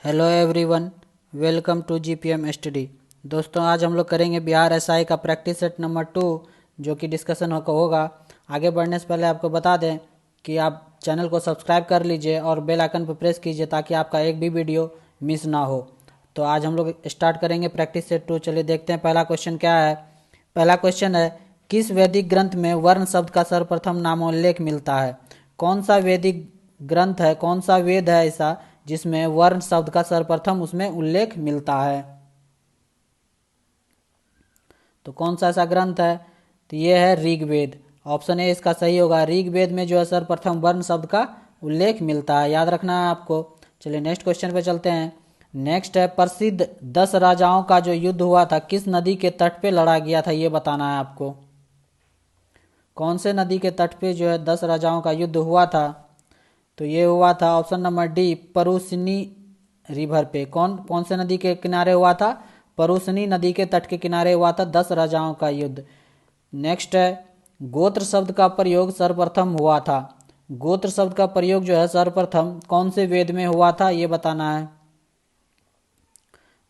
Hello everyone, welcome to GPM study. दोस्तों, आज हम लोग करेंगे बिहार एसआई का प्रैक्टिस सेट नंबर 2, जो कि डिस्कशन होगा। आगे बढ़ने से पहले आपको बता दें कि आप चैनल को सब्सक्राइब कर लीजिए और बेल आइकन पर प्रेस कीजिए ताकि आपका एक भी वीडियो मिस ना हो। तो आज हम लोग स्टार्ट करेंगे प्रैक्टिस सेट 2। चलिए देखते हैं पहला क्वेश्चन क्या है। पहला क्वेश्चन है, किस वैदिक ग्रंथ में वर्ण शब्द का सर्वप्रथम नामोल्लेख मिलता है? कौन सा वैदिक ग्रंथ है, कौन सा वेद है ऐसा जिसमें वर्ण शब्द का सर्वप्रथम उसमें उल्लेख मिलता है? तो कौन सा ऐसा ग्रंथ है? तो ये है ऋग्वेद। ऑप्शन ए इसका सही होगा। ऋग्वेद में जो है सर्वप्रथम वर्ण शब्द का उल्लेख मिलता है, याद रखना है आपको। चलिए नेक्स्ट क्वेश्चन पे चलते हैं। नेक्स्ट है, प्रसिद्ध 10 राजाओं का जो युद्ध हुआ था किस नदी के तट पे लड़ा गया था, ये बताना है आपको। कौन से नदी के तट पे जो है 10 राजाओं का युद्ध हुआ था? तो ये हुआ था ऑप्शन नंबर डी, परूसनी रिवर पे। कौन कौन से नदी के किनारे हुआ था? परूसनी नदी के तट के किनारे हुआ था 10 राजाओं का युद्ध। नेक्स्ट है, गोत्र शब्द का प्रयोग सर्वप्रथम हुआ था। गोत्र शब्द का प्रयोग जो है सर्वप्रथम कौन से वेद में हुआ था, ये बताना है।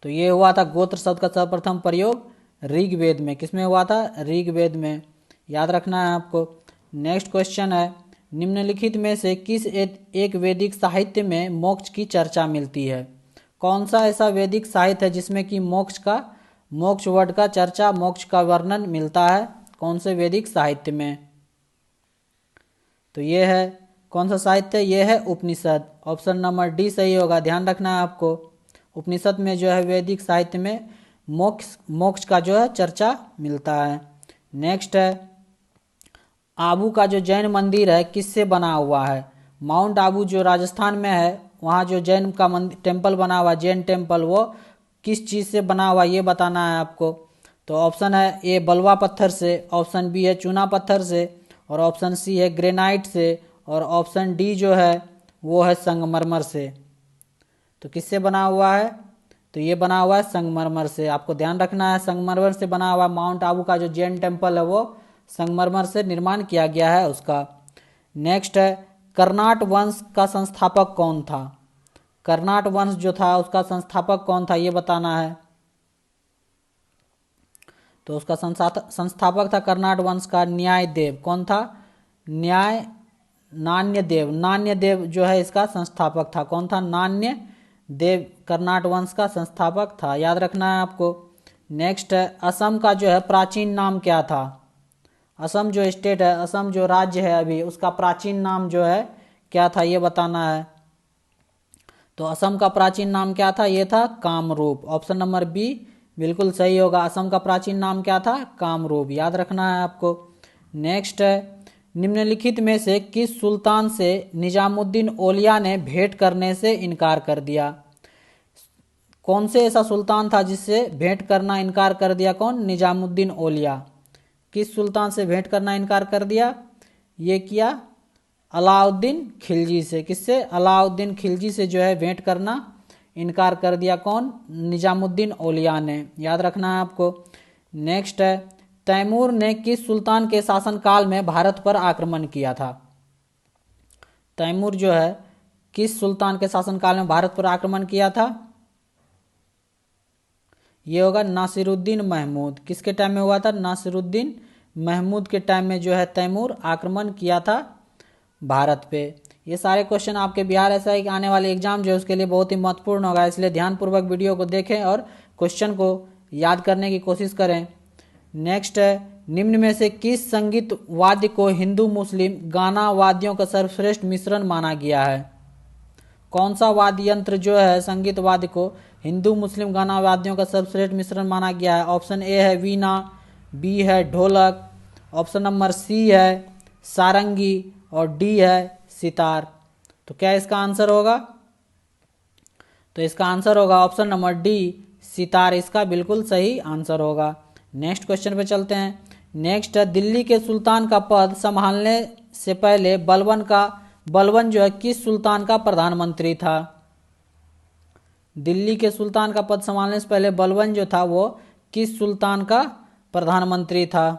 तो ये हुआ था गोत्र शब्द का सर्वप्रथम प्रयोग ऋग्वेद में। किसमें हुआ था? ऋग्वेद में, याद रखना है आपको। नेक्स्ट क्वेश्चन है, निम्नलिखित में से किस एक वैदिक साहित्य में मोक्ष की चर्चा मिलती है? कौन सा ऐसा वैदिक साहित्य है जिसमें कि मोक्ष वर्ड का चर्चा, मोक्ष का वर्णन मिलता है? कौन से वैदिक साहित्य में? तो ये है कौन सा साहित्य? ये है उपनिषद। ऑप्शन नंबर डी सही होगा, ध्यान रखना है आपको। उपनिषद में जो है वैदिक साहित्य में मोक्ष का जो है चर्चा मिलता है। नेक्स्ट है, आबू का जो जैन मंदिर है किससे बना हुआ है? माउंट आबू जो राजस्थान में है, वहाँ जो जैन का टेम्पल बना हुआ, जैन टेम्पल, वो किस चीज़ से बना हुआ, ये बताना है आपको। तो ऑप्शन है ए बलुआ पत्थर से, ऑप्शन बी है चूना पत्थर से, और ऑप्शन सी है ग्रेनाइट से, और ऑप्शन डी जो है वो है संगमरमर से। तो किससे बना हुआ है? तो ये बना हुआ है संगमरमर से। आपको ध्यान रखना है, संगमरमर से बना हुआ माउंट आबू का जो जैन टेम्पल है वो संगमरमर से निर्माण किया गया है उसका। नेक्स्ट है, कर्नाट वंश का संस्थापक कौन था? कर्नाट वंश जो था उसका संस्थापक कौन था, ये बताना है। तो उसका संस्थापक था कर्नाट वंश का न्यायदेव। कौन था? नान्य देव जो है इसका संस्थापक था। कौन था? नान्य देव कर्नाट वंश का संस्थापक था, याद रखना है आपको। नेक्स्ट है, असम का जो है प्राचीन नाम क्या था? असम जो स्टेट है, असम जो राज्य है अभी, उसका प्राचीन नाम जो है क्या था, ये बताना है। तो असम का प्राचीन नाम क्या था? ये था कामरूप। ऑप्शन नंबर बी बिल्कुल सही होगा। असम का प्राचीन नाम क्या था? कामरूप, याद रखना है आपको। नेक्स्ट है, निम्नलिखित में से किस सुल्तान से निजामुद्दीन औलिया ने भेंट करने से इनकार कर दिया? कौन से ऐसा सुल्तान था जिससे भेंट करना इनकार कर दिया? कौन? निजामुद्दीन औलिया। किस सुल्तान से भेंट करना इनकार कर दिया? ये किया अलाउद्दीन खिलजी से। किससे? अलाउद्दीन खिलजी से जो है भेंट करना इनकार कर दिया। कौन? निजामुद्दीन औलिया ने, याद रखना है आपको। नेक्स्ट है, तैमूर ने किस सुल्तान के शासनकाल में भारत पर आक्रमण किया था? तैमूर जो है किस सुल्तान के शासनकाल में भारत पर आक्रमण किया था? ये होगा नासिरुद्दीन महमूद। किसके टाइम में हुआ था? नासिरुद्दीन महमूद के टाइम में जो है तैमूर आक्रमण किया था भारत पे। ये सारे क्वेश्चन आपके बिहार एसआई के आने वाले एग्जाम जो है उसके लिए बहुत ही महत्वपूर्ण होगा, इसलिए ध्यानपूर्वक वीडियो को देखें और क्वेश्चन को याद करने की कोशिश करें। नेक्स्ट है, निम्न में से किस संगीत वाद्य को हिंदू मुस्लिम गाना वाद्यों का सर्वश्रेष्ठ मिश्रण माना गया है? कौन सा वाद्य यंत्र जो है संगीत वाद्य को हिंदू मुस्लिम गाना वाद्यों का सर्वश्रेष्ठ मिश्रण माना गया है? ऑप्शन ए है वीणा, बी है ढोलक, ऑप्शन नंबर सी है सारंगी, और डी है सितार। तो क्या इसका आंसर होगा? तो इसका आंसर होगा ऑप्शन नंबर डी, सितार इसका बिल्कुल सही आंसर होगा। नेक्स्ट क्वेश्चन पे चलते हैं। नेक्स्ट है, दिल्ली के सुल्तान का पद संभालने से पहले बलबन जो है किस सुल्तान का प्रधानमंत्री था? दिल्ली के सुल्तान का पद संभालने से पहले बलबन जो था वो किस सुल्तान का प्रधानमंत्री था?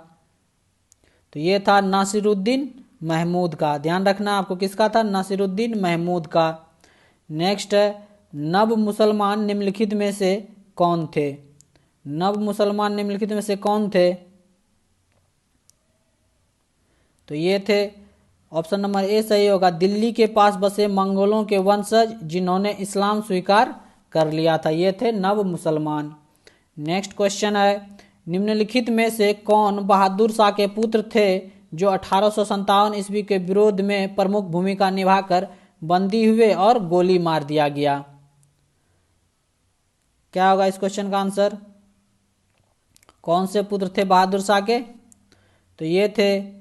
तो ये था नासिरुद्दीन महमूद का। ध्यान रखना आपको, किसका था? नासिरुद्दीन महमूद का। नेक्स्ट है, नव मुसलमान निम्नलिखित में से कौन थे? नव मुसलमान निम्नलिखित में से कौन थे? तो ये थे, ऑप्शन नंबर ए सही होगा, दिल्ली के पास बसे मंगोलों के वंशज जिन्होंने इस्लाम स्वीकार कर लिया था, ये थे नव मुसलमान। नेक्स्ट क्वेश्चन है, निम्नलिखित में से कौन बहादुर शाह के पुत्र थे जो 1857 ईस्वी के विरोध में प्रमुख भूमिका निभाकर बंदी हुए और गोली मार दिया गया? क्या होगा इस क्वेश्चन का आंसर? कौन से पुत्र थे बहादुर शाह के? तो ये थे,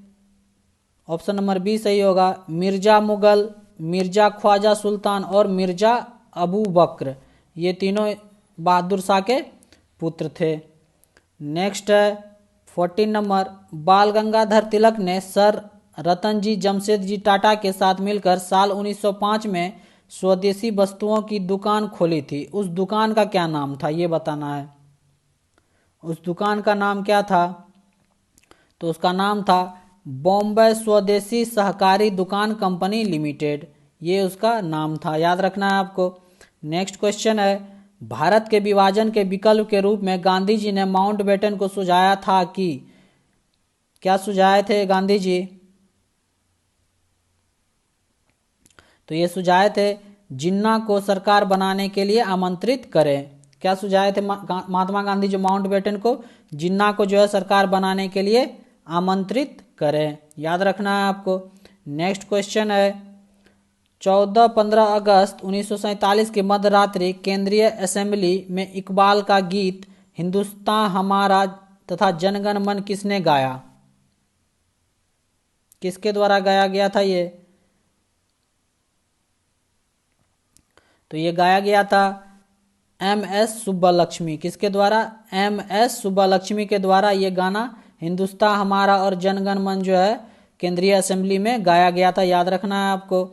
ऑप्शन नंबर बी सही होगा, मिर्जा मुगल, मिर्जा ख्वाजा सुल्तान और मिर्जा अबू बक्र, ये तीनों बहादुर शाह के पुत्र थे। नेक्स्ट है 14 नंबर, बाल गंगाधर तिलक ने सर रतनजी जमशेदजी टाटा के साथ मिलकर साल 1905 में स्वदेशी वस्तुओं की दुकान खोली थी, उस दुकान का क्या नाम था ये बताना है। उस दुकान का नाम क्या था? तो उसका नाम था बॉम्बे स्वदेशी सहकारी दुकान कंपनी लिमिटेड, ये उसका नाम था, याद रखना है आपको। नेक्स्ट क्वेश्चन है, भारत के विभाजन के विकल्प के रूप में गांधी जी ने माउंटबेटन को सुझाया था कि, क्या सुझाए थे गांधी जी? तो ये सुझाए थे जिन्ना को सरकार बनाने के लिए आमंत्रित करें। क्या सुझाए थे महात्मा गांधी जो माउंटबेटन को? जिन्ना को जो है सरकार बनाने के लिए आमंत्रित करें, याद रखना है आपको। नेक्स्ट क्वेश्चन है, 14-15 अगस्त 1947 की मध्य रात्रि केंद्रीय असेंबली में इकबाल का गीत हिंदुस्तान हमारा तथा जनगण मन किसने गाया? किसके द्वारा गाया गया था ये? तो ये गाया गया था MS सुब्बालक्ष्मी। किसके द्वारा? MS सुब्बालक्ष्मी के द्वारा ये गाना हिंदुस्तान हमारा और जनगण मन जो है केंद्रीय असेंबली में गाया गया था, याद रखना है आपको।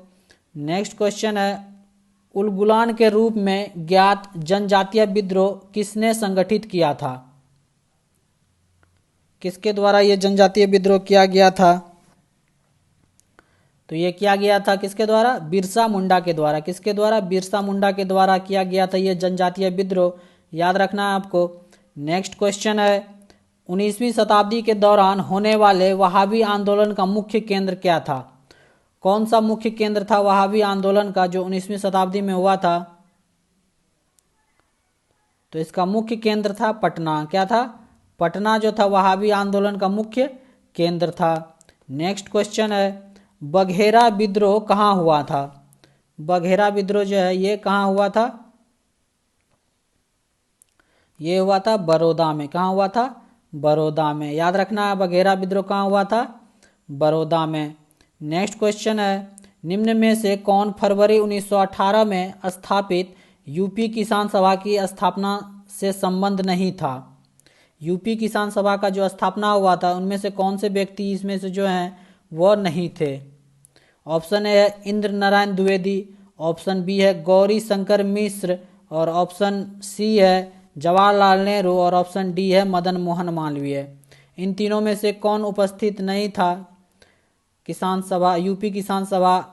नेक्स्ट क्वेश्चन है, उलगुलान के रूप में ज्ञात जनजातीय विद्रोह किसने संगठित किया था? किसके द्वारा ये जनजातीय विद्रोह किया गया था? तो ये किया गया था किसके द्वारा? बिरसा मुंडा के द्वारा। किसके द्वारा? बिरसा मुंडा के द्वारा किया गया था ये जनजातीय विद्रोह, याद रखना है आपको। नेक्स्ट क्वेश्चन है, 19वीं शताब्दी के दौरान होने वाले वहाबी आंदोलन का मुख्य केंद्र क्या था? कौन सा मुख्य केंद्र था वहाबी आंदोलन का जो 19वीं शताब्दी में हुआ था? तो इसका मुख्य केंद्र था पटना। क्या था? पटना जो था वहाबी आंदोलन का मुख्य केंद्र था। नेक्स्ट क्वेश्चन है, बघेरा विद्रोह कहाँ हुआ था? बघेरा विद्रोह जो है ये कहाँ हुआ था? ये हुआ था बड़ौदा में। कहाँ हुआ था? बड़ौदा में, याद रखना है बघेरा विद्रोह कहाँ हुआ था? बड़ौदा में। नेक्स्ट क्वेश्चन है, निम्न में से कौन फरवरी 1918 में स्थापित यूपी किसान सभा की स्थापना से संबंध नहीं था? यूपी किसान सभा का जो स्थापना हुआ था उनमें से कौन से व्यक्ति इसमें से जो हैं वो नहीं थे? ऑप्शन ए है इंद्र नारायण द्विवेदी, ऑप्शन बी है गौरी शंकर मिश्र, और ऑप्शन सी है जवाहरलाल नेहरू, और ऑप्शन डी है मदन मोहन मालवीय। इन तीनों में से कौन उपस्थित नहीं था? किसान सभा, यूपी किसान सभा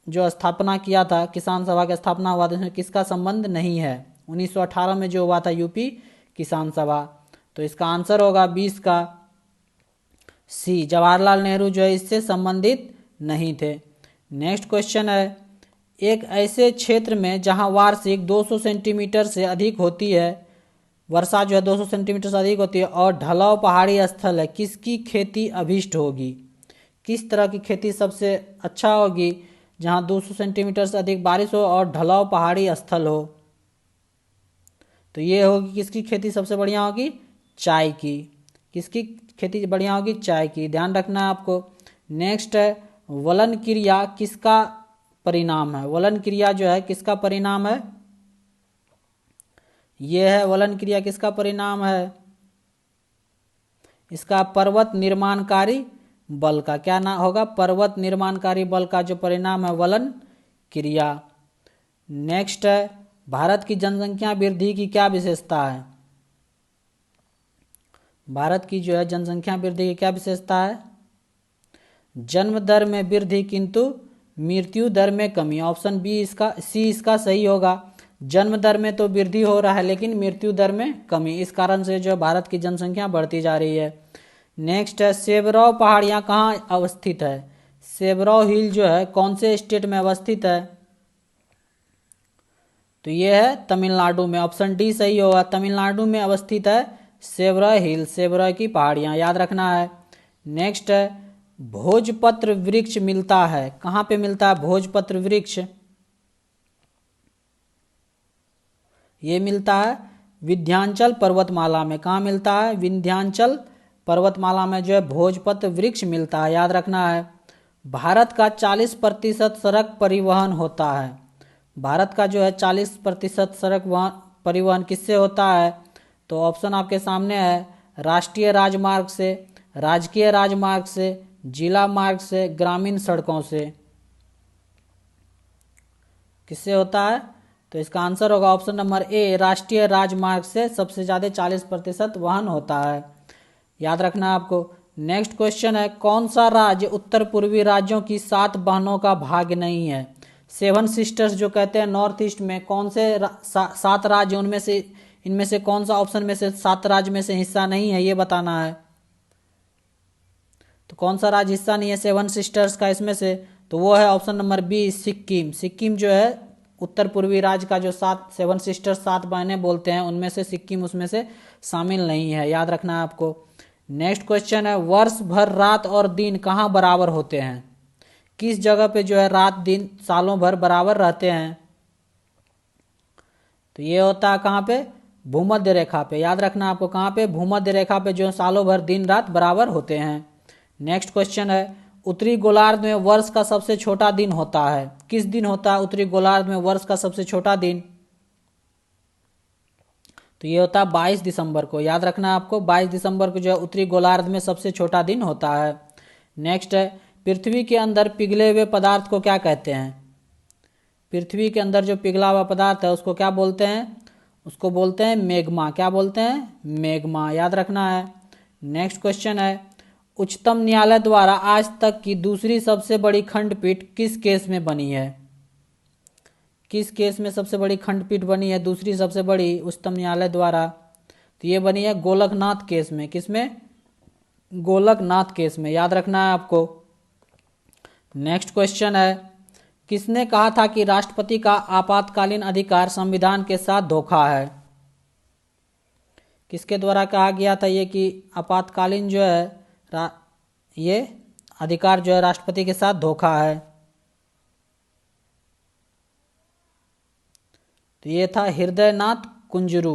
जो स्थापना किया था, किसान सभा की स्थापना हुआ था, इसमें किसका संबंध नहीं है? 1918 में जो हुआ था यूपी किसान सभा। तो इसका आंसर होगा 20 का सी, जवाहरलाल नेहरू जो है इससे संबंधित नहीं थे। नेक्स्ट क्वेश्चन है, एक ऐसे क्षेत्र में जहां वार्षिक 200 सेंटीमीटर से अधिक होती है, वर्षा जो है 200 सेंटीमीटर से अधिक होती है और ढलाव पहाड़ी स्थल है, किसकी खेती अभीष्ट होगी? किस तरह की खेती सबसे अच्छा होगी जहां 200 सेंटीमीटर से अधिक बारिश हो और ढलाव पहाड़ी स्थल हो? तो ये होगी, किसकी खेती सबसे बढ़िया होगी? चाय की। किसकी खेती बढ़िया होगी? चाय की, ध्यान रखना है आपको। नेक्स्ट है, वलन क्रिया किसका परिणाम है? वलन क्रिया जो है किसका परिणाम है? ये है वलन क्रिया किसका परिणाम है? इसका पर्वत निर्माणकारी बल का। क्या ना होगा? पर्वत निर्माणकारी बल का जो परिणाम है वलन क्रिया। नेक्स्ट है, भारत की जनसंख्या वृद्धि की क्या विशेषता है? भारत की जो है जनसंख्या वृद्धि की क्या विशेषता है? जन्म दर में वृद्धि किंतु मृत्यु दर में कमी। ऑप्शन बी इसका, सी इसका सही होगा। जन्म दर में तो वृद्धि हो रहा है लेकिन मृत्यु दर में कमी, इस कारण से जो भारत की जनसंख्या बढ़ती जा रही है। नेक्स्ट है सेवरव पहाड़ियाँ कहाँ अवस्थित है? सेवरव हिल जो है कौन से स्टेट में अवस्थित है? तो ये है तमिलनाडु में, ऑप्शन डी सही होगा। तमिलनाडु में अवस्थित है सेवरव हिल, सेवरव की पहाड़ियाँ, याद रखना है। नेक्स्ट है भोजपत्र वृक्ष मिलता है, कहाँ पे मिलता है भोजपत्र वृक्ष? ये मिलता है विंध्याचल पर्वतमाला में। कहाँ मिलता है? विंध्याचल पर्वतमाला में जो है भोजपत्र वृक्ष मिलता है, याद रखना है। भारत का 40% सड़क परिवहन होता है। भारत का जो है 40% सड़क परिवहन किससे होता है? तो ऑप्शन आपके सामने है, राष्ट्रीय राजमार्ग से, राजकीय राजमार्ग से, जिला मार्ग से, ग्रामीण सड़कों से। किससे होता है? तो इसका आंसर होगा ऑप्शन नंबर ए, राष्ट्रीय राजमार्ग से सबसे ज़्यादा 40% वाहन होता है, याद रखना है आपको। नेक्स्ट क्वेश्चन है, कौन सा राज्य उत्तर पूर्वी राज्यों की 7 बहनों का भाग नहीं है? 7 सिस्टर्स जो कहते हैं नॉर्थ ईस्ट में, कौन से 7 राज्य, उनमें से इनमें से कौन सा ऑप्शन में से 7 राज्य में से हिस्सा नहीं है, ये बताना है। तो कौन सा राज्य हिस्सा नहीं है 7 सिस्टर्स का इसमें से? तो वो है option number B, Sikkim. Sikkim जो है उत्तर पूर्वी राज्य का जो 7 सिस्टर्स 7 बहनें बोलते हैं, उनमें से सिक्किम उसमें से शामिल नहीं है, याद रखना है आपको। नेक्स्ट क्वेश्चन है, वर्ष भर रात और दिन कहाँ बराबर होते हैं? किस जगह पे जो है रात दिन सालों भर बराबर रहते हैं? तो ये होता है कहाँ पे? भूमध्य रेखा पे, याद रखना आपको। कहाँ पे? भूमध्य रेखा पे जो सालों भर दिन रात बराबर होते हैं। नेक्स्ट क्वेश्चन है, उत्तरी गोलार्ध में वर्ष का सबसे छोटा दिन होता है, किस दिन होता है उत्तरी गोलार्ध में वर्ष का सबसे छोटा दिन? तो ये होता है 22 दिसंबर को, याद रखना है आपको। 22 दिसंबर को जो है उत्तरी गोलार्ध में सबसे छोटा दिन होता है। नेक्स्ट है, पृथ्वी के अंदर पिघले हुए पदार्थ को क्या कहते हैं? पृथ्वी के अंदर जो पिघला हुआ पदार्थ है उसको क्या बोलते हैं? उसको बोलते हैं मैग्मा। क्या बोलते हैं? मैग्मा, याद रखना है। नेक्स्ट क्वेश्चन है, उच्चतम न्यायालय द्वारा आज तक की दूसरी सबसे बड़ी खंडपीठ किस केस में बनी है? किस केस में सबसे बड़ी खंडपीठ बनी है दूसरी सबसे बड़ी उच्चतम न्यायालय द्वारा? तो ये बनी है गोलकनाथ केस में। किसमें? गोलकनाथ केस में, याद रखना है आपको। नेक्स्ट क्वेश्चन है, किसने कहा था कि राष्ट्रपति का आपातकालीन अधिकार संविधान के साथ धोखा है? किसके द्वारा कहा गया था ये कि आपातकालीन जो है ये अधिकार जो है राष्ट्रपति के साथ धोखा है? तो ये था हृदयनाथ कुंजरू।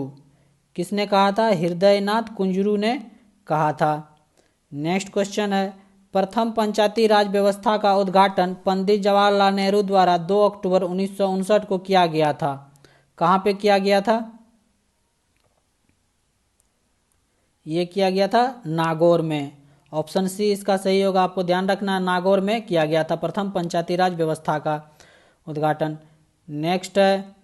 किसने कहा था? हृदयनाथ कुंजरू ने कहा था। नेक्स्ट क्वेश्चन है, प्रथम पंचायती राज व्यवस्था का उद्घाटन पंडित जवाहरलाल नेहरू द्वारा 2 अक्टूबर 1959 को किया गया था। कहाँ पे किया गया था? ये किया गया था नागौर में। ऑप्शन सी इसका सही होगा, आपको ध्यान रखना। नागौर में किया गया था प्रथम पंचायती राज व्यवस्था का उद्घाटन। नेक्स्ट है,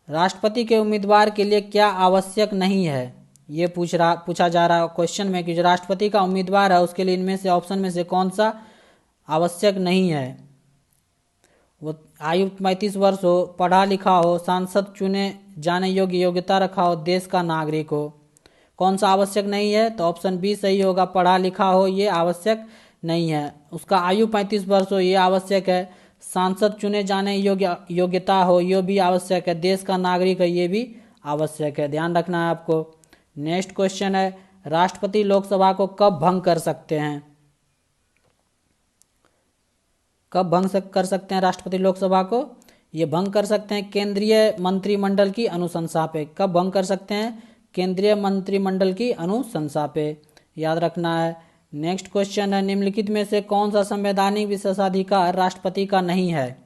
राष्ट्रपति के उम्मीदवार के लिए क्या आवश्यक नहीं है? ये पूछा जा रहा क्वेश्चन में कि जो राष्ट्रपति का उम्मीदवार है उसके लिए इनमें से ऑप्शन में से कौन सा आवश्यक नहीं है? वो आयु 35 वर्ष हो, पढ़ा लिखा हो, सांसद चुने जाने योग्य योग्यता रखा हो, देश का नागरिक हो। कौन सा आवश्यक नहीं है? तो ऑप्शन बी सही होगा, पढ़ा लिखा हो, ये आवश्यक नहीं है। उसका आयु 35 वर्ष हो, ये आवश्यक है। सांसद चुने जाने योग्यता हो, ये भी आवश्यक है। देश का नागरिक है, ये भी आवश्यक है, ध्यान रखना है आपको। नेक्स्ट क्वेश्चन है, राष्ट्रपति लोकसभा को कब भंग कर सकते हैं? कब भंग कर सकते हैं राष्ट्रपति लोकसभा को? ये भंग कर सकते हैं केंद्रीय मंत्रिमंडल की अनुशंसा पे। कब भंग कर सकते हैं? केंद्रीय मंत्रिमंडल की अनुशंसा पे, याद रखना है। नेक्स्ट क्वेश्चन है, निम्नलिखित में से कौन सा संवैधानिक विशेषाधिकार राष्ट्रपति का नहीं है?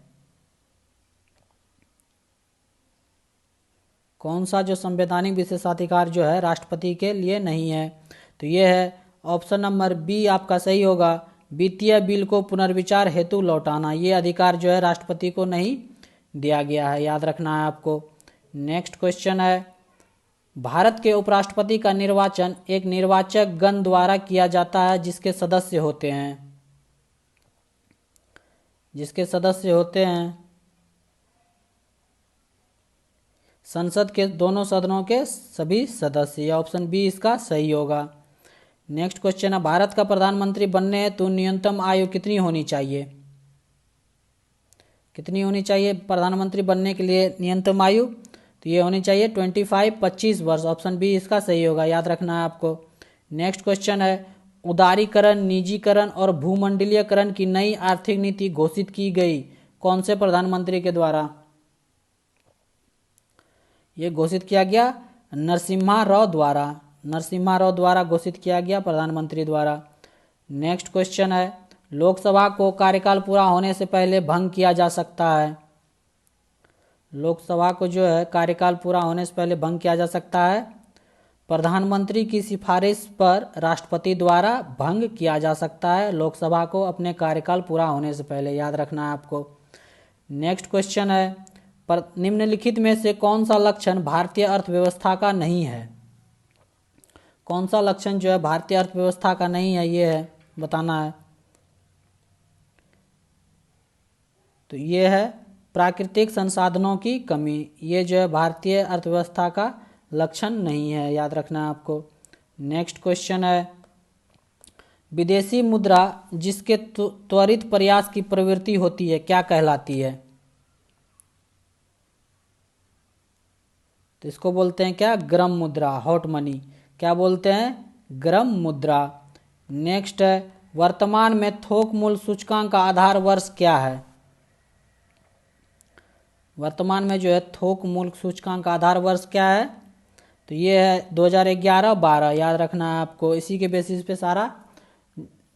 कौन सा जो संवैधानिक विशेषाधिकार जो है राष्ट्रपति के लिए नहीं है? तो ये है ऑप्शन नंबर बी आपका सही होगा, वित्तीय बिल को पुनर्विचार हेतु लौटाना। ये अधिकार जो है राष्ट्रपति को नहीं दिया गया है, याद रखना है आपको। नेक्स्ट क्वेश्चन है, भारत के उपराष्ट्रपति का निर्वाचन एक निर्वाचक गण द्वारा किया जाता है जिसके सदस्य होते हैं। जिसके सदस्य होते हैं संसद के दोनों सदनों के सभी सदस्य। ऑप्शन बी इसका सही होगा। नेक्स्ट क्वेश्चन है, भारत का प्रधानमंत्री बनने हेतु न्यूनतम आयु कितनी होनी चाहिए? कितनी होनी चाहिए प्रधानमंत्री बनने के लिए न्यूनतम आयु? तो ये होनी चाहिए 25 वर्ष। ऑप्शन बी इसका सही होगा, याद रखना है आपको। नेक्स्ट क्वेश्चन है, उदारीकरण, निजीकरण और भूमंडलीयकरण की नई आर्थिक नीति घोषित की गई कौन से प्रधानमंत्री के द्वारा? ये घोषित किया गया नरसिम्हा राव द्वारा। नरसिम्हा राव द्वारा घोषित किया गया प्रधानमंत्री द्वारा। नेक्स्ट क्वेश्चन है, लोकसभा को कार्यकाल पूरा होने से पहले भंग किया जा सकता है। लोकसभा को जो है कार्यकाल पूरा होने से पहले भंग किया जा सकता है। प्रधानमंत्री की सिफारिश पर राष्ट्रपति द्वारा भंग किया जा सकता है लोकसभा को अपने कार्यकाल पूरा होने से पहले, याद रखना है आपको। नेक्स्ट क्वेश्चन है, पर निम्नलिखित में से कौन सा लक्षण भारतीय अर्थव्यवस्था का नहीं है? कौन सा लक्षण जो है भारतीय अर्थव्यवस्था का नहीं है, ये है बताना है। तो ये है प्राकृतिक संसाधनों की कमी। ये जो है भारतीय अर्थव्यवस्था का लक्षण नहीं है, याद रखना है आपको। नेक्स्ट क्वेश्चन है, विदेशी मुद्रा जिसके त्वरित प्रयास की प्रवृत्ति होती है क्या कहलाती है? तो इसको बोलते हैं क्या? गरम मुद्रा, हॉट मनी। क्या बोलते हैं? गरम मुद्रा। नेक्स्ट है, वर्तमान में थोक मूल्य सूचकांक का आधार वर्ष क्या है? वर्तमान में जो है थोक मूल्य सूचकांक का आधार वर्ष क्या है? तो ये है 2011-12, याद रखना है आपको। इसी के बेसिस पे सारा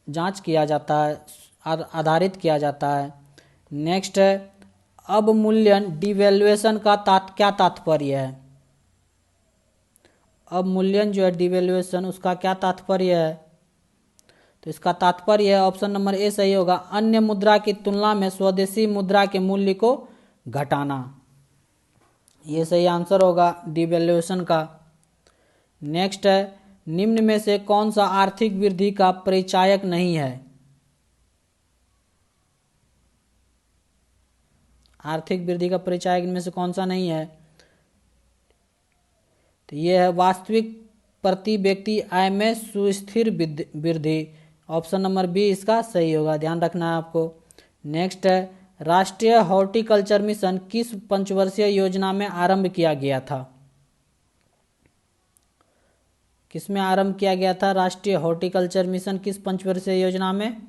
जांच किया जाता है, आधारित किया जाता है। नेक्स्ट है, अवमूल्यन डिवैल्यूएशन का क्या तात्पर्य है? अवमूल्यन जो है डिवैल्यूएशन, उसका क्या तात्पर्य है? तो इसका तात्पर्य है, ऑप्शन नंबर ए सही होगा, अन्य मुद्रा की तुलना में स्वदेशी मुद्रा के मूल्य को घटाना। ये सही आंसर होगा डिवैल्यूएशन का। नेक्स्ट है, निम्न में से कौन सा आर्थिक वृद्धि का परिचायक नहीं है? आर्थिक वृद्धि का परिचायक इनमें से कौन सा नहीं है? तो ये है वास्तविक प्रति व्यक्ति आय में सुस्थिर वृद्धि। ऑप्शन नंबर बी इसका सही होगा, ध्यान रखना है आपको। नेक्स्ट है, राष्ट्रीय हॉर्टिकल्चर मिशन किस पंचवर्षीय योजना में आरंभ किया गया था? किसमें आरंभ किया गया था राष्ट्रीय हॉर्टिकल्चर मिशन, किस पंचवर्षीय योजना में?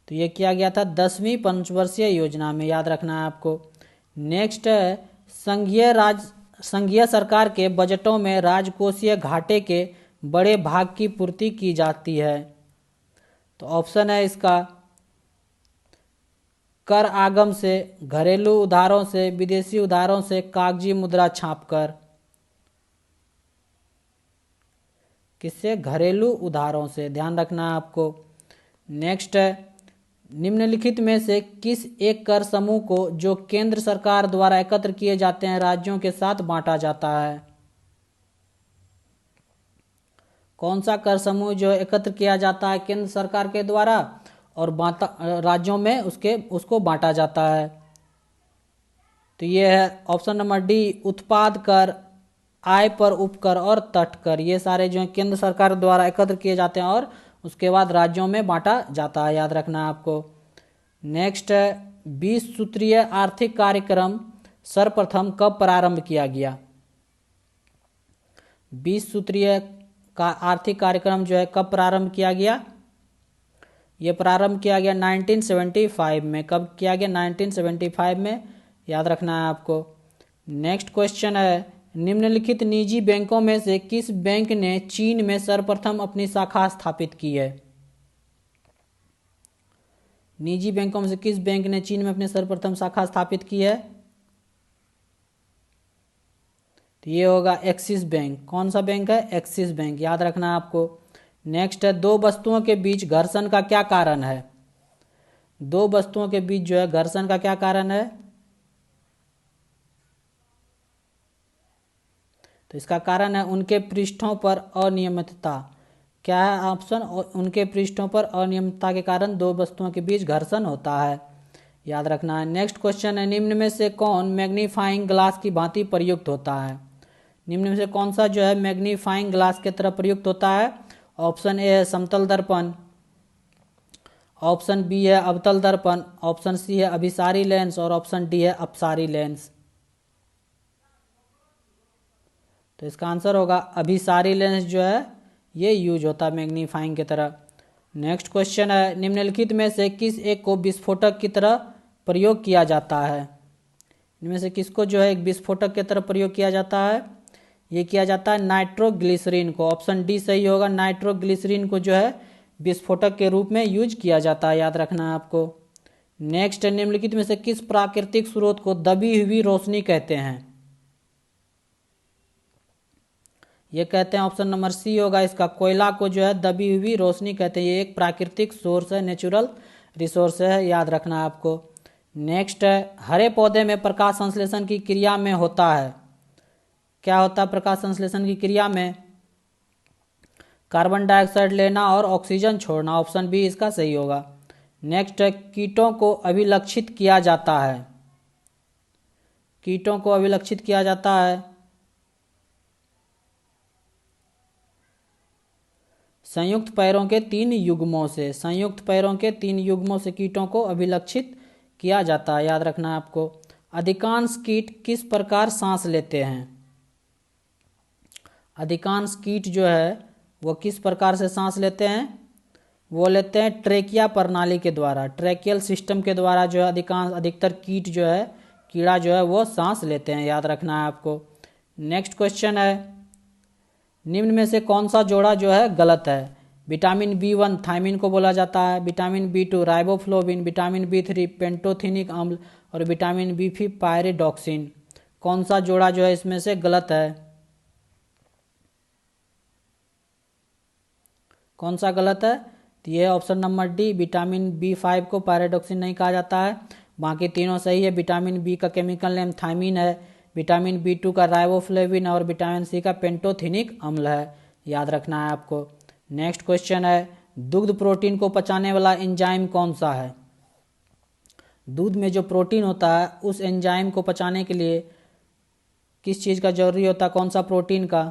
तो ये किया गया था 10वीं पंचवर्षीय योजना में, याद रखना है आपको। नेक्स्ट है, संघीय सरकार के बजटों में राजकोषीय घाटे के बड़े भाग की पूर्ति की जाती है। तो ऑप्शन है इसका, कर आगम से, घरेलू उधारों से, विदेशी उधारों से, कागजी मुद्रा छापकर। किससे? घरेलू उधारों से, ध्यान रखना है आपको। नेक्स्ट है, निम्नलिखित में से किस एक कर समूह को जो केंद्र सरकार द्वारा एकत्र किए जाते हैं राज्यों के साथ बांटा जाता है? कौन सा कर समूह जो एकत्र किया जाता है केंद्र सरकार के द्वारा और राज्यों में उसको बांटा जाता है? तो ये है ऑप्शन नंबर डी, उत्पाद कर, आय पर उपकर और तट कर। ये सारे जो है केंद्र सरकार द्वारा एकत्र किए जाते हैं और उसके बाद राज्यों में बांटा जाता है, याद रखना है आपको। नेक्स्ट है, 20 सूत्रीय आर्थिक कार्यक्रम सर्वप्रथम कब प्रारंभ किया गया? 20 सूत्रीय का आर्थिक कार्यक्रम जो है कब प्रारंभ किया गया? ये प्रारंभ किया गया 1975 में। कब किया गया? 1975 में, याद रखना है आपको। नेक्स्ट क्वेश्चन है, निम्नलिखित निजी बैंकों में से किस बैंक ने चीन में सर्वप्रथम अपनी शाखा स्थापित की है? निजी बैंकों में से किस बैंक ने चीन में अपनी सर्वप्रथम शाखा स्थापित की है? तो ये होगा एक्सिस बैंक। कौन सा बैंक है? एक्सिस बैंक, याद रखना है आपको। नेक्स्ट है, दो वस्तुओं के बीच घर्षण का क्या कारण है? दो वस्तुओं के बीच जो है घर्षण का क्या कारण है? तो इसका कारण है उनके पृष्ठों पर अनियमितता। क्या है ऑप्शन? उनके पृष्ठों पर अनियमितता के कारण दो वस्तुओं के बीच घर्षण होता है। याद रखना है। नेक्स्ट क्वेश्चन है, निम्न में से कौन मैग्नीफाइंग ग्लास की भांति प्रयुक्त होता है? निम्न में से कौन सा जो है मैग्नीफाइंग ग्लास की तरह प्रयुक्त होता है? ऑप्शन ए है समतल दर्पण, ऑप्शन बी है अवतल दर्पण, ऑप्शन सी है अभिसारी लेंस और ऑप्शन डी है अपसारी लेंस। तो इसका आंसर होगा अभिसारी लेंस जो है ये यूज होता है मैग्नीफाइंग की तरह। नेक्स्ट क्वेश्चन है, निम्नलिखित में से किस एक को विस्फोटक की तरह प्रयोग किया जाता है? इनमें से किसको जो है एक विस्फोटक की तरह प्रयोग किया जाता है? ये किया जाता है नाइट्रोग्लिसरीन को। ऑप्शन डी सही होगा, नाइट्रोग्लिसरीन को जो है विस्फोटक के रूप में यूज किया जाता है, याद रखना है आपको। नेक्स्ट, निम्नलिखित में से किस प्राकृतिक स्रोत को दबी हुई रोशनी कहते हैं? ये कहते हैं ऑप्शन नंबर सी होगा इसका, कोयला को जो है दबी हुई रोशनी कहते हैं। ये एक प्राकृतिक सोर्स है, नेचुरल रिसोर्स है, याद रखना है आपको। नेक्स्ट है, हरे पौधे में प्रकाश संश्लेषण की क्रिया में होता है, क्या होता है प्रकाश संश्लेषण की क्रिया में? कार्बन डाइऑक्साइड लेना और ऑक्सीजन छोड़ना। ऑप्शन बी इसका सही होगा। नेक्स्ट है, कीटों को अभिलक्षित किया जाता है, कीटों को अभिलक्षित किया जाता है संयुक्त पैरों के 3 युग्मों से, संयुक्त पैरों के 3 युग्मों से कीटों को अभिलक्षित किया जाता है, याद रखना है आपको। अधिकांश कीट किस प्रकार सांस लेते हैं? अधिकांश कीट जो है वो किस प्रकार से सांस लेते हैं? वो लेते हैं ट्रेकिया प्रणाली के द्वारा, ट्रेकियल सिस्टम के द्वारा जो है अधिकतर कीट जो है कीड़ा जो है वो सांस लेते हैं, याद रखना है आपको। नेक्स्ट क्वेश्चन है, निम्न में से कौन सा जोड़ा जो है गलत है? विटामिन B1 थायमिन को बोला जाता है, vitamin B2 riboflavin, vitamin B3 pantothenic अम्ल और विटामिन B5 पायरिडॉक्सिन। कौन सा जोड़ा जो है इसमें से गलत है? कौन सा गलत है? तो ये option number D, vitamin B5 को पायरिडॉक्सिन नहीं कहा जाता है। बाकी तीनों सही है। विटामिन बी का केमिकल नेम थायमिन है, विटामिन B2 का राइबोफ्लेविन और विटामिन सी का पेंटोथेनिक अम्ल है, याद रखना है आपको। नेक्स्ट क्वेश्चन है, दुग्ध प्रोटीन को पचाने वाला एंजाइम कौन सा है? दूध में जो प्रोटीन होता है उस एंजाइम को पचाने के लिए किस चीज़ का जरूरी होता है? कौन सा प्रोटीन का?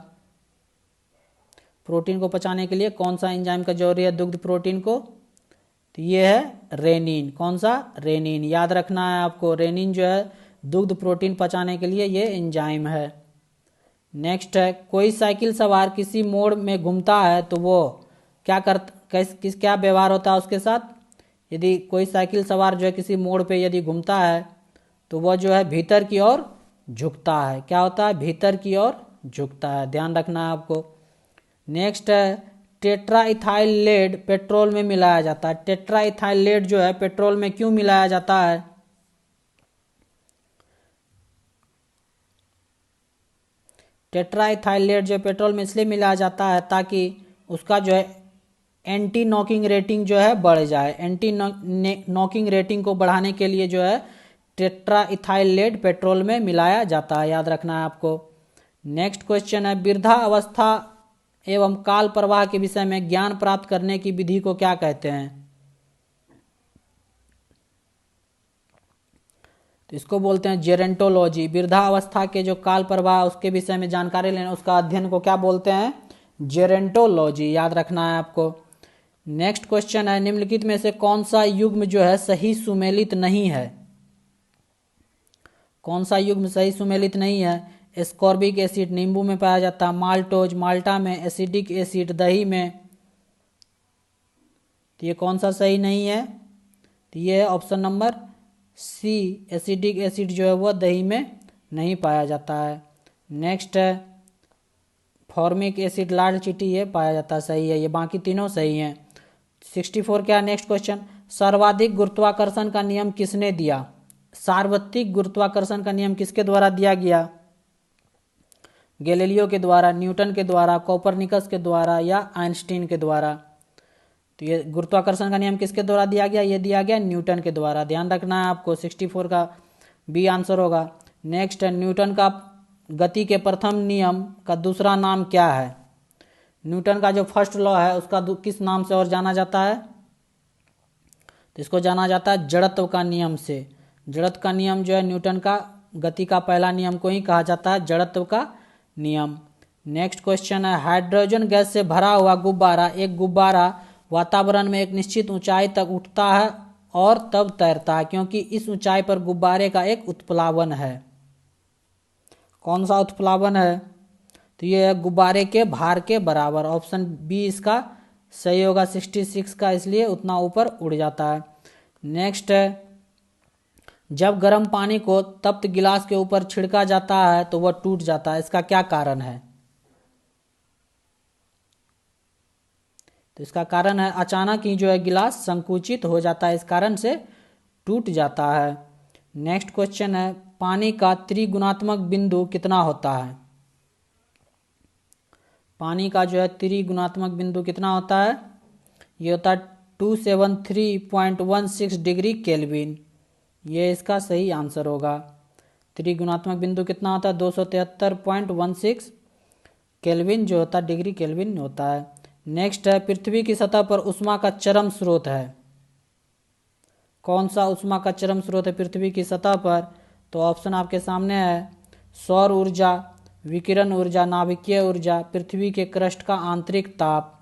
प्रोटीन को पचाने के लिए कौन सा एंजाइम का जरूरी है दुग्ध प्रोटीन को? तो ये है रेनिन। कौन सा? रेनिन, याद रखना है आपको। रेनिन जो है दुग्ध प्रोटीन पचाने के लिए ये एंजाइम है। नेक्स्ट है, कोई साइकिल सवार किसी मोड़ में घूमता है तो वो क्या क्या व्यवहार होता है उसके साथ? यदि कोई साइकिल सवार जो है किसी मोड़ पे यदि घूमता है तो वह जो है भीतर की ओर झुकता है। क्या होता है? भीतर की ओर झुकता है, ध्यान रखना है आपको। नेक्स्ट है, टेट्राइथाइल लेड पेट्रोल में मिलाया जाता है। टेट्राइथाइल लेड जो है पेट्रोल में क्यों मिलाया जाता है? टेट्राइथाइल लेड जो पेट्रोल में इसलिए मिलाया जाता है ताकि उसका जो है एंटी नॉकिंग रेटिंग जो है बढ़ जाए। एंटी नॉकिंग रेटिंग को बढ़ाने के लिए जो है टेट्राइथाइल लेड पेट्रोल में मिलाया जाता है, याद रखना है आपको। नेक्स्ट क्वेश्चन है, वृद्धा अवस्था एवं काल प्रवाह के विषय में ज्ञान प्राप्त करने की विधि को क्या कहते हैं? तो इसको बोलते हैं जेरेंटोलॉजी। वृद्धावस्था के जो काल प्रवाह उसके विषय में जानकारी लेना, उसका अध्ययन को क्या बोलते हैं? जेरेंटोलॉजी, याद रखना है आपको। नेक्स्ट क्वेश्चन है, निम्नलिखित में से कौन सा युग्म जो है सही सुमेलित नहीं है? कौन सा युग्म सही सुमेलित नहीं है? एस्कॉर्बिक एसिड नींबू में पाया जाता है, माल्टोज माल्टा में, एसिडिक एसिड दही में। तो ये कौन सा सही नहीं है? तो ये है option number C, acidic acid जो है वह दही में नहीं पाया जाता है। नेक्स्ट है, फॉर्मिक एसिड लाल चींटी ये पाया जाता है, सही है। ये बाकी तीनों सही हैं। 64 क्या? नेक्स्ट क्वेश्चन, सर्वाधिक गुरुत्वाकर्षण का नियम किसने दिया? सार्वत्रिक गुरुत्वाकर्षण का नियम किसके द्वारा दिया गया? गैलीलियो के द्वारा, न्यूटन के द्वारा, कोपरनिकस के द्वारा या आइंस्टीन के द्वारा? तो ये गुरुत्वाकर्षण का नियम किसके द्वारा दिया गया? ये दिया गया न्यूटन के द्वारा, ध्यान रखना है आपको। 64 का बी आंसर होगा। नेक्स्ट है, न्यूटन का गति के प्रथम नियम का दूसरा नाम क्या है? न्यूटन का जो फर्स्ट लॉ है उसका किस नाम से और जाना जाता है? तो इसको जाना जाता है जड़त्व का नियम से। जड़त्व का नियम जो है न्यूटन का गति का पहला नियम को ही कहा जाता है जड़त्व का नियम। नेक्स्ट क्वेश्चन है, हाइड्रोजन गैस से भरा हुआ गुब्बारा, एक गुब्बारा वातावरण में एक निश्चित ऊंचाई तक उठता है और तब तैरता है, क्योंकि इस ऊंचाई पर गुब्बारे का एक उत्प्लावन है। कौन सा उत्प्लावन है? तो ये है गुब्बारे के भार के बराबर। ऑप्शन बी इसका सही होगा 66 का, इसलिए उतना ऊपर उड़ जाता है। नेक्स्ट है, जब गर्म पानी को तप्त गिलास के ऊपर छिड़का जाता है तो वह टूट जाता है, इसका क्या कारण है? तो इसका कारण है अचानक ही जो है गिलास संकुचित हो जाता है, इस कारण से टूट जाता है। नेक्स्ट क्वेश्चन है, पानी का त्रिगुणात्मक बिंदु कितना होता है? पानी का जो है त्रिगुणात्मक बिंदु कितना होता है? ये होता है 273.16 डिग्री केल्विन। ये इसका सही आंसर होगा। त्रिगुणात्मक बिंदु कितना होता है? 273.16 केल्विन जो होता है डिग्री केल्विन होता है। नेक्स्ट है, पृथ्वी की सतह पर ऊष्मा का चरम स्रोत है। कौन सा ऊष्मा का चरम स्रोत है पृथ्वी की सतह पर? तो ऑप्शन आपके सामने है, सौर ऊर्जा, विकिरण ऊर्जा, नाभिकीय ऊर्जा, पृथ्वी के क्रस्ट का आंतरिक ताप।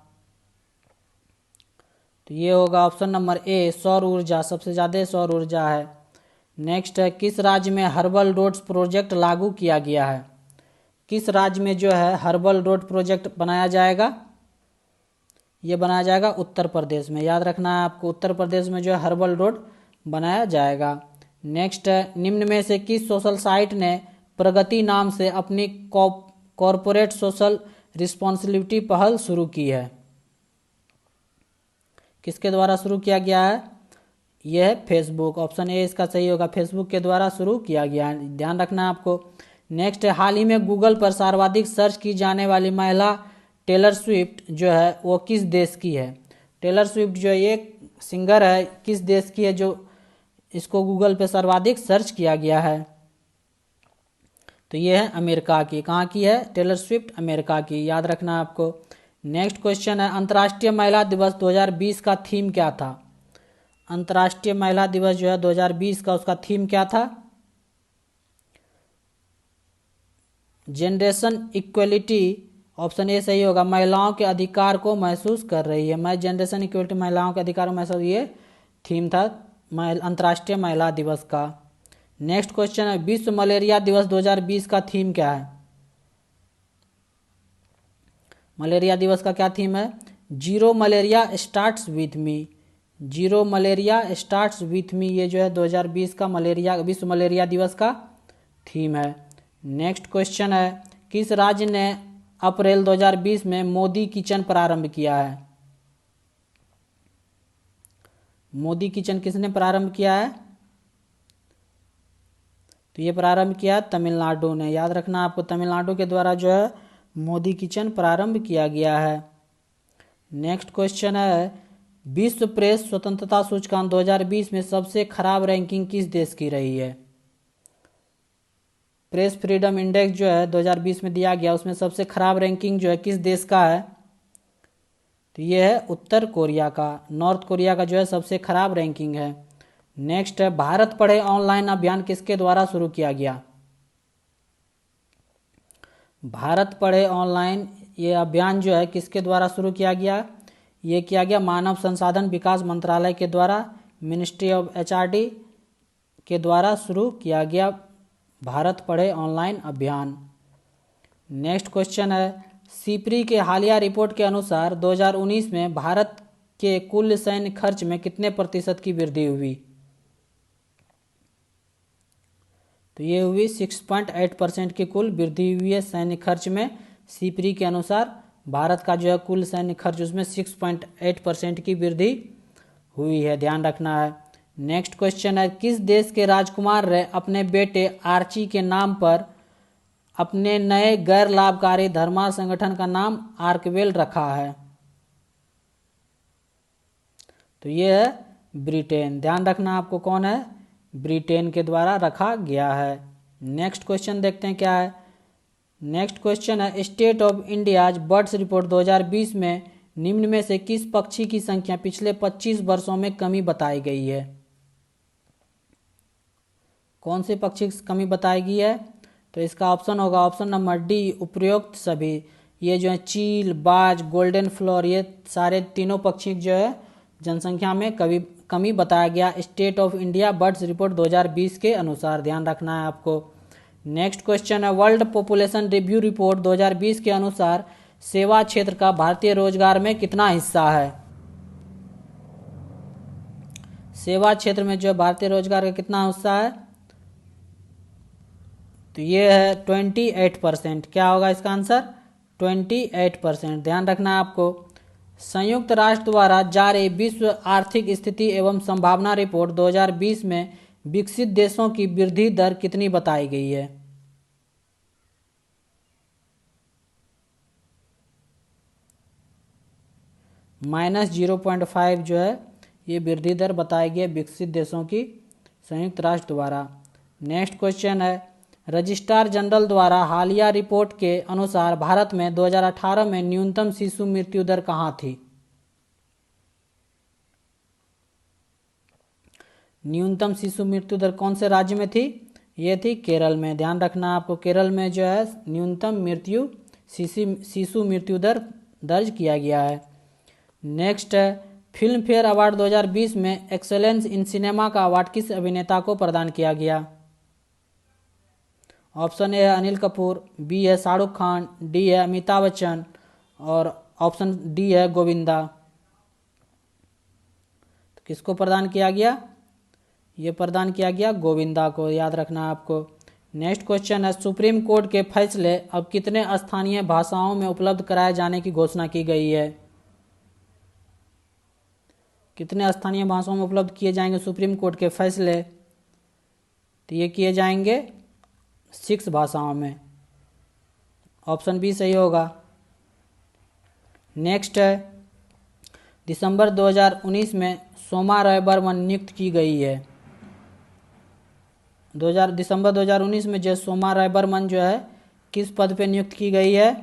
तो ये होगा ऑप्शन नंबर ए, सौर ऊर्जा, सबसे ज़्यादा सौर ऊर्जा है। नेक्स्ट है, किस राज्य में हर्बल रोड्स प्रोजेक्ट लागू किया गया है? किस राज्य में जो है हर्बल रोड प्रोजेक्ट बनाया जाएगा? ये बनाया जाएगा उत्तर प्रदेश में। याद रखना है आपको, उत्तर प्रदेश में जो है हर्बल रोड बनाया जाएगा। नेक्स्ट है, निम्न में से किस सोशल साइट ने प्रगति नाम से अपनी कॉरपोरेट सोशल रिस्पॉन्सिबिलिटी पहल शुरू की है? किसके द्वारा शुरू किया गया है? यह है फेसबुक। ऑप्शन ए इसका सही होगा, फेसबुक के द्वारा शुरू किया गया है, ध्यान रखना है आपको। नेक्स्ट है, हाल ही में गूगल पर सर्वाधिक सर्च की जाने वाली महिला टेलर स्विफ्ट जो है वो किस देश की है? टेलर स्विफ्ट जो है ये सिंगर है, किस देश की है जो इसको गूगल पे सर्वाधिक सर्च किया गया है? तो ये है अमेरिका की। कहाँ की है? टेलर स्विफ्ट अमेरिका की, याद रखना है आपको। नेक्स्ट क्वेश्चन है, अंतर्राष्ट्रीय महिला दिवस 2020 का थीम क्या था? अंतर्राष्ट्रीय महिला दिवस जो है 2020 का, उसका थीम क्या था? Generation equality. ऑप्शन ए सही होगा, महिलाओं के अधिकार को महसूस कर रही है। मैं जनरेशन इक्वलिटी, महिलाओं के अधिकार को महसूस, ये थीम था अंतर्राष्ट्रीय महिला दिवस का। नेक्स्ट क्वेश्चन है, विश्व मलेरिया दिवस 2020 का थीम क्या है? मलेरिया दिवस का क्या थीम है? Zero malaria starts with me. Zero malaria starts with me, ये जो है 2020 का मलेरिया विश्व मलेरिया दिवस का थीम है। नेक्स्ट क्वेश्चन है, किस राज्य ने अप्रैल 2020 में मोदी किचन प्रारंभ किया है? मोदी किचन किसने प्रारंभ किया है? तो ये प्रारंभ किया तमिलनाडु ने। याद रखना आपको, तमिलनाडु के द्वारा जो है मोदी किचन प्रारंभ किया गया है। नेक्स्ट क्वेश्चन है, विश्व प्रेस स्वतंत्रता सूचकांक 2020 में सबसे खराब रैंकिंग किस देश की रही है? प्रेस फ्रीडम इंडेक्स जो है 2020 में दिया गया, उसमें सबसे खराब रैंकिंग जो है किस देश का है? तो ये है उत्तर कोरिया का। नॉर्थ कोरिया का जो है सबसे खराब रैंकिंग है। नेक्स्ट है, भारत पढ़े ऑनलाइन अभियान किसके द्वारा शुरू किया गया? भारत पढ़े ऑनलाइन ये अभियान जो है किसके द्वारा शुरू किया गया? ये किया गया मानव संसाधन विकास मंत्रालय के द्वारा, मिनिस्ट्री ऑफ एचआरडी के द्वारा शुरू किया गया भारत पढ़े ऑनलाइन अभियान। नेक्स्ट क्वेश्चन है, सीपरी के हालिया रिपोर्ट के अनुसार 2019 में भारत के कुल सैन्य खर्च में कितने प्रतिशत की वृद्धि हुई? तो ये हुई 6.8% की कुल वृद्धि हुई है सैन्य खर्च में। सीपरी के अनुसार भारत का जो है कुल सैन्य खर्च उसमें 6.8% की वृद्धि हुई है, ध्यान रखना है। नेक्स्ट क्वेश्चन है, किस देश के राजकुमार ने अपने बेटे आर्ची के नाम पर अपने नए गैर लाभकारी धर्मार्थ संगठन का नाम आर्कवेल रखा है? तो ये है ब्रिटेन, ध्यान रखना आपको, कौन है? ब्रिटेन के द्वारा रखा गया है। नेक्स्ट क्वेश्चन देखते हैं क्या है। नेक्स्ट क्वेश्चन है, state of India's birds report 2020 में निम्न में से किस पक्षी की संख्या पिछले 25 वर्षों में कमी बताई गई है? कौन से पक्षी की कमी बताई गई है? तो इसका ऑप्शन होगा ऑप्शन नंबर डी, उपरोक्त सभी। ये जो है चील, बाज, गोल्डन फ्लोर, ये सारे तीनों पक्षी जो है जनसंख्या में कमी बताया गया state of India birds report 2020 के अनुसार। ध्यान रखना है आपको। नेक्स्ट क्वेश्चन है, वर्ल्ड पॉपुलेशन रिव्यू रिपोर्ट 2020 के अनुसार सेवा क्षेत्र का भारतीय रोजगार में कितना हिस्सा है? सेवा क्षेत्र में जो भारतीय रोजगार का कितना हिस्सा है? तो ये है 28%। क्या होगा इसका आंसर? 28%। ध्यान रखना है आपको। संयुक्त राष्ट्र द्वारा जारी विश्व आर्थिक स्थिति एवं संभावना रिपोर्ट 2020 में विकसित देशों की वृद्धि दर कितनी बताई गई है? -0.5 जो है ये वृद्धि दर बताई गई है विकसित देशों की संयुक्त राष्ट्र द्वारा। नेक्स्ट क्वेश्चन है, रजिस्ट्रार जनरल द्वारा हालिया रिपोर्ट के अनुसार भारत में 2018 में न्यूनतम शिशु मृत्यु दर कहाँ थी? न्यूनतम शिशु मृत्यु दर कौन से राज्य में थी? ये थी केरल में। ध्यान रखना आपको, केरल में जो है न्यूनतम शिशु मृत्यु दर दर्ज किया गया है। नेक्स्ट है, फिल्म फेयर अवार्ड 2020 में एक्सेलेंस इन सिनेमा का अवार्ड किस अभिनेता को प्रदान किया गया? ऑप्शन ए है अनिल कपूर, बी है शाहरुख खान, डी है अमिताभ बच्चन और ऑप्शन डी है गोविंदा। तो किसको प्रदान किया गया? ये प्रदान किया गया गोविंदा को। याद रखना आपको। नेक्स्ट क्वेश्चन है, सुप्रीम कोर्ट के फैसले अब कितने स्थानीय भाषाओं में उपलब्ध कराए जाने की घोषणा की गई है? कितने स्थानीय भाषाओं में उपलब्ध किए जाएंगे सुप्रीम कोर्ट के फैसले? तो ये किए जाएंगे 6 भाषाओं में। ऑप्शन बी सही होगा। नेक्स्ट है, दिसंबर 2019 में सोमा रॉय बर्मन नियुक्त की गई है। दिसंबर 2019 में जो सोमा रॉय बर्मन जो है किस पद पे नियुक्त की गई है?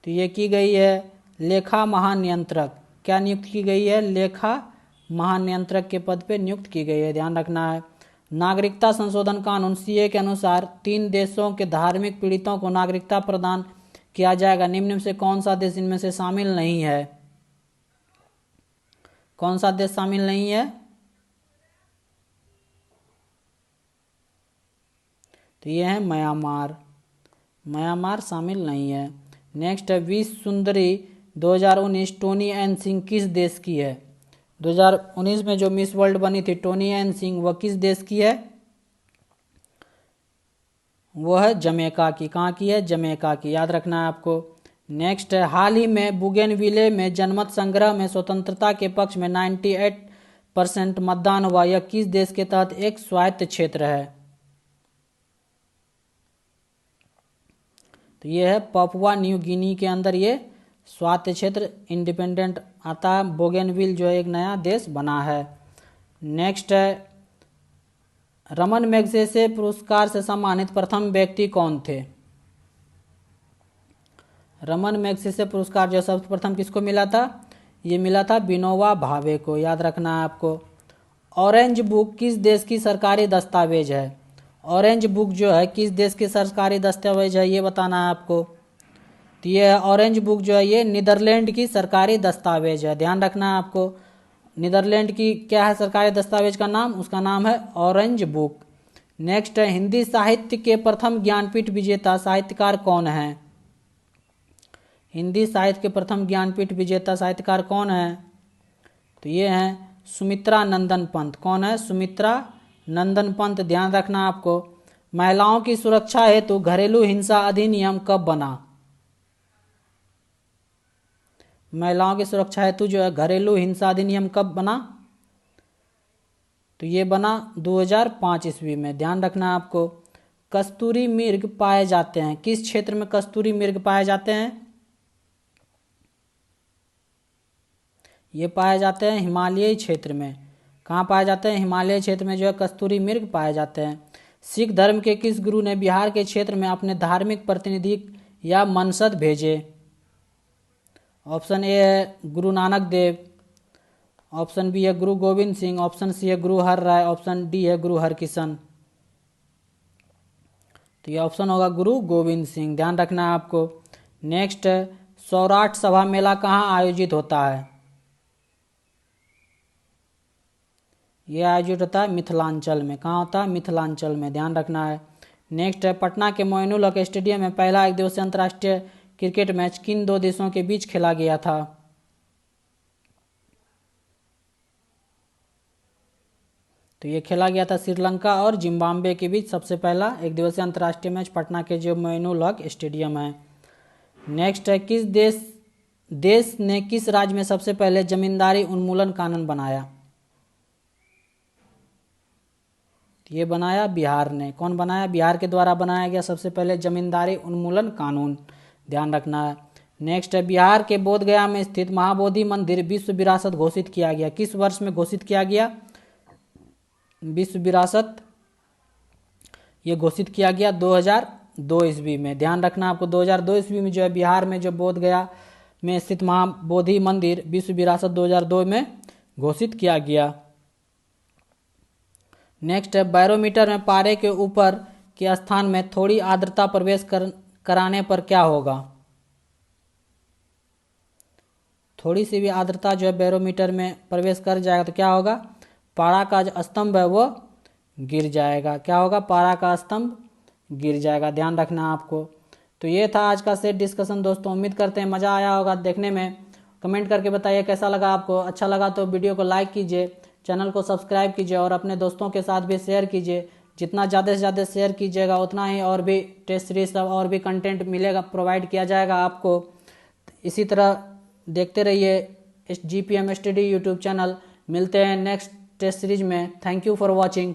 तो ये की गई है लेखा महानियंत्रक। क्या नियुक्त की गई है? लेखा महानियंत्रक के पद पे नियुक्त की गई है। ध्यान रखना है। नागरिकता संशोधन कानून सीए के अनुसार 3 देशों के धार्मिक पीड़ितों को नागरिकता प्रदान किया जाएगा। निम्न में से कौन सा देश इनमें से शामिल नहीं है? कौन सा देश शामिल नहीं है? तो ये है म्यांमार। म्यांमार शामिल नहीं है। नेक्स्ट है, विश्व सुंदरी 2019 टोनी एन सिंह किस देश की है? 2019 में जो मिस वर्ल्ड बनी थी टोनी एन सिंह, वह किस देश की है? वो है जमैका की। कहाँ की है? जमैका की। याद रखना है आपको। नेक्स्ट है, हाल ही में बुगेनविले में जनमत संग्रह में स्वतंत्रता के पक्ष में 98% मतदान हुआ। यह किस देश के तहत एक स्वायत्त क्षेत्र है? तो ये है पापुआ न्यू गिनी के अंदर ये स्वायत्त क्षेत्र इंडिपेंडेंट आता है। बोगेनविल जो है एक नया देश बना है। नेक्स्ट है, रमन मैग्सेसे पुरस्कार से सम्मानित प्रथम व्यक्ति कौन थे? रमन मैग्सेसे पुरस्कार जो सबसे प्रथम किसको मिला था? ये मिला था विनोबा भावे को। याद रखना है आपको। ऑरेंज बुक किस देश की सरकारी दस्तावेज है? ऑरेंज बुक जो है किस देश की सरकारी दस्तावेज है ये बताना है आपको। तो ये ऑरेंज बुक जो है ये नीदरलैंड की सरकारी दस्तावेज है। ध्यान रखना है आपको। नीदरलैंड की क्या है सरकारी दस्तावेज का नाम? उसका नाम है ऑरेंज बुक। नेक्स्ट है, हिंदी साहित्य के प्रथम ज्ञानपीठ विजेता साहित्यकार कौन है? हिंदी साहित्य के प्रथम ज्ञानपीठ विजेता साहित्यकार कौन है? तो ये हैं सुमित्रा नंदन पंत। कौन है? सुमित्रा नंदन पंत। ध्यान रखना आपको। महिलाओं की सुरक्षा हेतु घरेलू हिंसा अधिनियम कब बना? महिलाओं की सुरक्षा हेतु जो है घरेलू हिंसा अधिनियम कब बना? तो ये बना 2005 ईस्वी में। ध्यान रखना आपको। कस्तूरी मृग पाए जाते हैं किस क्षेत्र में? कस्तूरी मृग पाए जाते हैं? ये पाए जाते हैं हिमालयी क्षेत्र में। कहाँ पाए जाते हैं? हिमालय क्षेत्र में जो है कस्तूरी मृग पाए जाते हैं। सिख धर्म के किस गुरु ने बिहार के क्षेत्र में अपने धार्मिक प्रतिनिधि या मनसद भेजे? ऑप्शन ए है गुरु नानक देव, ऑप्शन बी है गुरु गोविंद सिंह, ऑप्शन सी है गुरु हर राय, ऑप्शन डी है गुरु हरकिशन। तो ये ऑप्शन होगा गुरु गोविंद सिंह, ध्यान रखना है आपको। नेक्स्ट, सौराठ सभा मेला कहाँ आयोजित होता है? ये आयोजित होता है मिथिलांचल में। कहाँ होता है? मिथिलांचल में, ध्यान रखना है। नेक्स्ट है, पटना के मोइनुल हक स्टेडियम में पहला एक दिवसीय अंतर्राष्ट्रीय क्रिकेट मैच किन दो देशों के बीच खेला गया था? तो ये खेला गया था श्रीलंका और जिम्बाब्वे के बीच सबसे पहला एक दिवसीय अंतर्राष्ट्रीय मैच पटना के जो मोइनुल हक स्टेडियम है। नेक्स्ट है, किस देश ने किस राज्य में सबसे पहले जमींदारी उन्मूलन कानून बनाया? ये बनाया बिहार ने। कौन बनाया? बिहार के द्वारा बनाया गया सबसे पहले जमींदारी उन्मूलन कानून, ध्यान रखना है। नेक्स्ट है, बिहार के बोधगया में स्थित महाबोधि मंदिर विश्व विरासत घोषित किया गया, किस वर्ष में घोषित किया गया? विश्व विरासत ये घोषित किया गया 2002 ईस्वी में, ध्यान रखना आपको। 2002 ईस्वी में जो है बिहार में जो बोधगया में स्थित महाबोधि मंदिर विश्व विरासत 2002 में घोषित किया गया। नेक्स्ट है, बैरोमीटर में पारे के ऊपर के स्थान में थोड़ी आर्द्रता प्रवेश कराने पर क्या होगा? थोड़ी सी भी आर्द्रता जो है बैरोमीटर में प्रवेश कर जाएगा तो क्या होगा? पारा का जो स्तंभ है वो गिर जाएगा। क्या होगा? पारा का स्तंभ गिर जाएगा, ध्यान रखना आपको। तो ये था आज का सेट डिस्कशन दोस्तों। उम्मीद करते हैं मज़ा आया होगा देखने में। कमेंट करके बताइए कैसा लगा आपको। अच्छा लगा तो वीडियो को लाइक कीजिए, चैनल को सब्सक्राइब कीजिए और अपने दोस्तों के साथ भी शेयर कीजिए। जितना ज़्यादा से ज़्यादा शेयर कीजिएगा उतना ही और भी टेस्ट सीरीज और भी कंटेंट मिलेगा, प्रोवाइड किया जाएगा आपको। इसी तरह देखते रहिए GPM स्टडी यूट्यूब चैनल। मिलते हैं नेक्स्ट टेस्ट सीरीज में। Thank you for watching.